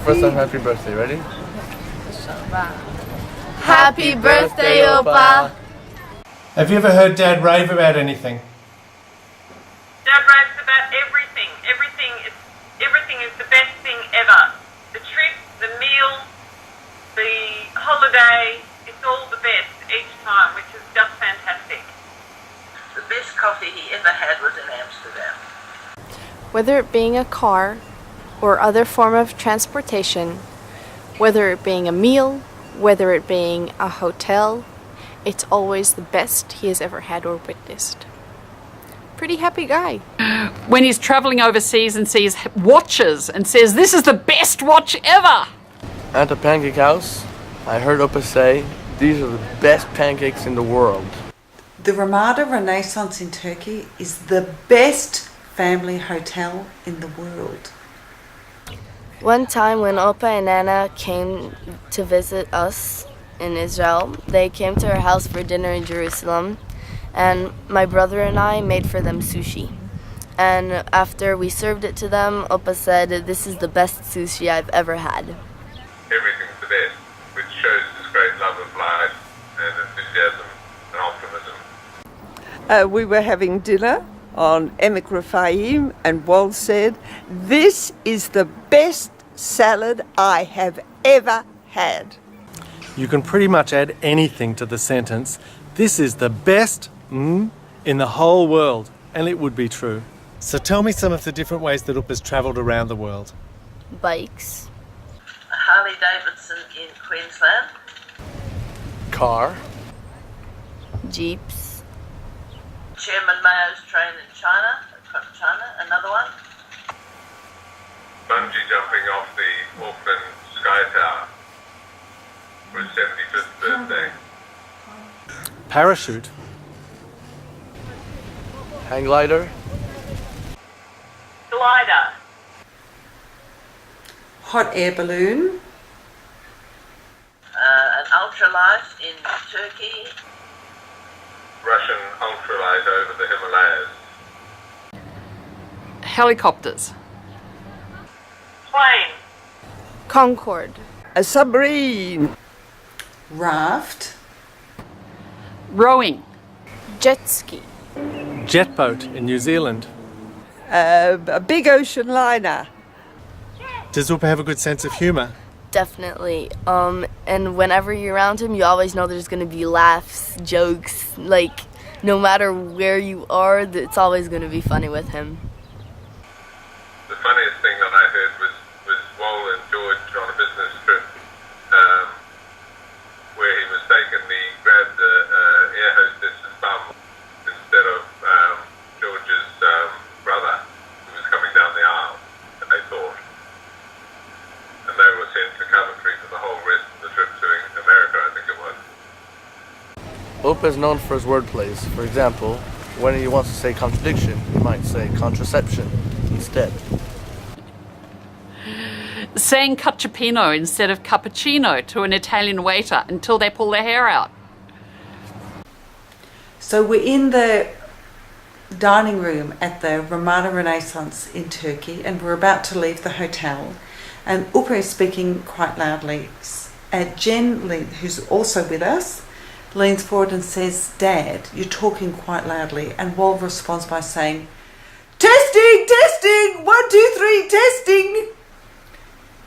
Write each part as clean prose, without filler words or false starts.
first time, happy birthday. Ready? Happy birthday, Opa! Have you ever heard Dad rave about anything? Dad raves about everything. Everything is the best thing ever. The trip, the meal, the holiday, it's all the best each time, which is just fantastic. The best coffee he ever had was in Amsterdam. Whether it being a car or other form of transportation, whether it being a meal, whether it being a hotel, it's always the best he has ever had or witnessed. Pretty happy guy. When he's travelling overseas and sees watches and says, "This is the best watch ever!" At the pancake house, I heard Opa say, these are the best pancakes in the world. The Ramada Renaissance in Turkey is the best family hotel in the world. One time when Opa and Nana came to visit us in Israel, they came to our house for dinner in Jerusalem, and my brother and I made for them sushi. And after we served it to them, Opa said, "This is the best sushi I've ever had." Everything's the best, which shows his great love of life and enthusiasm and optimism. We were having dinner on Emek Rafaim, and Wal said, "This is the best salad I have ever had." You can pretty much add anything to the sentence, "This is the best in the whole world," and it would be true. So tell me some of the different ways that Upa's travelled around the world. Bikes. A Harley Davidson in Queensland. Car. Jeeps. Chairman Mao's train in China. Another one. Bungee jumping off the Auckland Sky Tower for his 75th birthday. Parachute. Hang glider. Glider. Hot air balloon. An ultralight in Turkey. Russian ultralight over the Himalayas. Helicopters. Plane. Concorde. A submarine. Raft. Rowing. Jet ski. Jet boat in New Zealand. A big ocean liner. Does Upa have a good sense of humour? Definitely. And whenever you're around him, you always know there's going to be laughs, jokes. Like, no matter where you are, it's always going to be funny with him. The funniest thing that I heard was Wal and George on a business trip where he mistakenly grabbed the air hostess's bum instead of George's brother who was coming down the aisle, they thought. And they were sent to Coventry for the whole rest of the trip to America, I think it was. Opa is known for his wordplays. For example, when he wants to say contradiction, he might say contraception instead. Saying cappuccino instead of cappuccino to an Italian waiter until they pull their hair out. So we're in the dining room at the Ramada Renaissance in Turkey, and we're about to leave the hotel. And Upa is speaking quite loudly. Jen, who's also with us, leans forward and says, "Dad, you're talking quite loudly." And Wal responds by saying, "Testing, testing, 1, 2, 3, testing."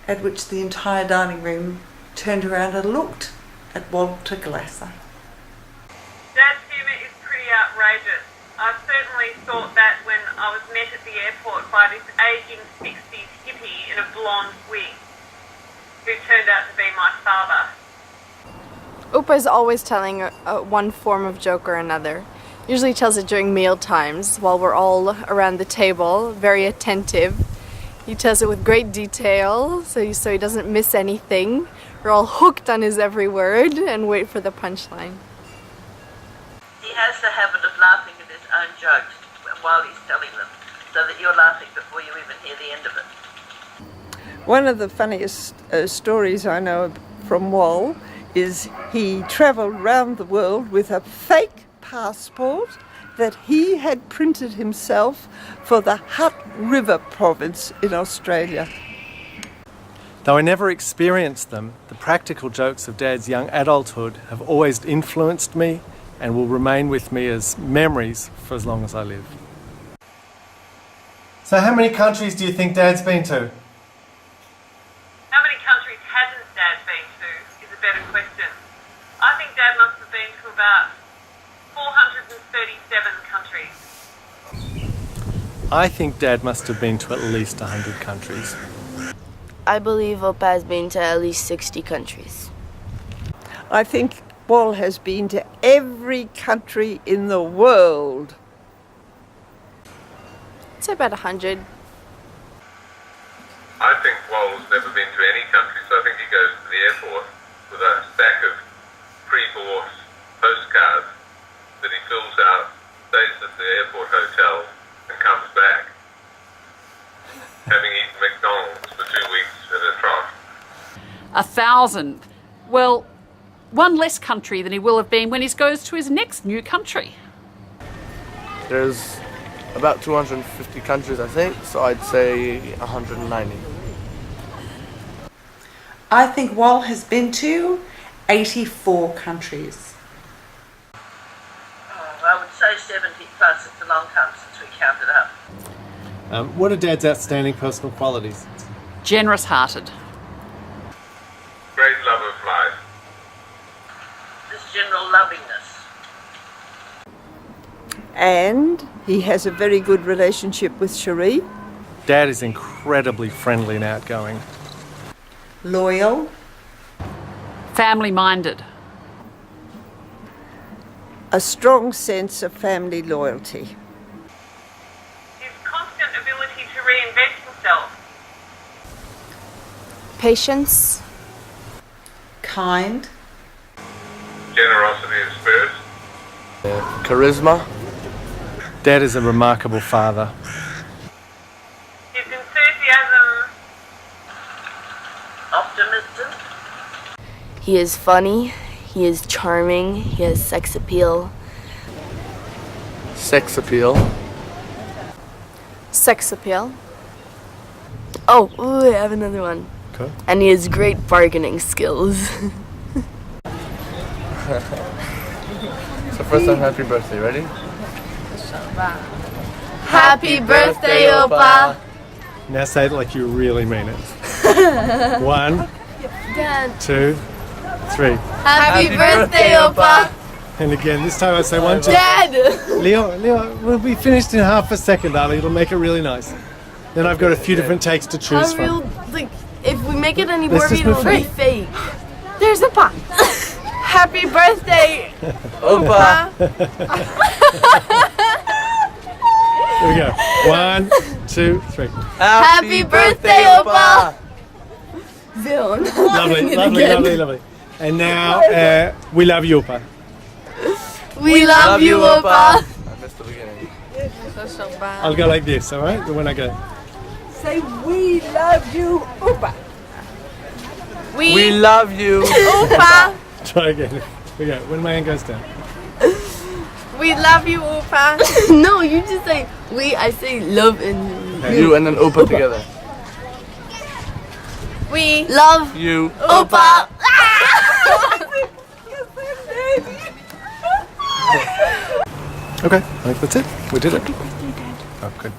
At which the entire dining room turned around and looked at Walter Glaser. Dad's humour is pretty outrageous. I certainly thought that when I was met at the airport by this ageing 60s hippie in a blonde wig, who turned out to be my father. Upa is always telling one form of joke or another. Usually tells it during meal times while we're all around the table, very attentive. He tells it with great detail, so he doesn't miss anything. We're all hooked on his every word and wait for the punchline. He has the habit of laughing at his own jokes while he's telling them, so that you're laughing before you even hear the end of it. One of the funniest stories I know from Wal is he travelled around the world with a fake passport that he had printed himself for the Hutt River province in Australia. Though I never experienced them, the practical jokes of Dad's young adulthood have always influenced me and will remain with me as memories for as long as I live. So how many countries do you think Dad's been to? How many countries hasn't Dad been to is a better question. I think Dad must have been to about 437 countries. I think Dad must have been to at least 100 countries. I believe Opa has been to at least 60 countries. I think Wal has been to every country in the world. I'd say about 100. I think Wal's never been to any country, so I think he goes to the airport with a stack of pre-bought postcards that he fills out, stays at the airport hotel, and comes back, having eaten McDonald's for 2 weeks at a trot. 1,000. Well, one less country than he will have been when he goes to his next new country. There's about 250 countries, I think, so I'd say 190. I think Wal has been to 84 countries. I would say 70 plus. It's a long time since we counted up. What are Dad's outstanding personal qualities? Generous-hearted. Great love of life. This general lovingness. And he has a very good relationship with Cherie. Dad is incredibly friendly and outgoing. Loyal. Family-minded. A strong sense of family loyalty. His constant ability to reinvent himself. Patience. Kind. Generosity of spirit. Charisma. Dad is a remarkable father. His enthusiasm. Optimism. He is funny, he is charming, he has sex appeal. Sex appeal. Sex appeal. Oh, ooh, I have another one. Okay. And he has great bargaining skills. So first time, happy birthday, ready? Happy birthday, Opa! Now say it like you really mean it. 1, Dad. 2, 3. Happy birthday, Opa! And again, this time I say 1, 2. Dad! Leo, we'll be finished in half a second, darling. It'll make it really nice. Then I've got a few different takes to choose How real, from. like, if we make it any Let's more just real, move it'll be forward. fake. There's Opa. Happy birthday, Opa! Here we go. 1, 2, 3. Happy birthday, Opa! Villain. Lovely. And now, we love you, Opa. We love you, Opa! I missed the beginning. I'll go like this, alright? When I go. Say, we love you, Opa. We love you! Opa. Try again. Here we go. When my hand goes down. We love you, Opa. No, you just say we, I say love and You and then Opa together. We love You. Opa! Okay, I think that's it. We did it. Oh, good.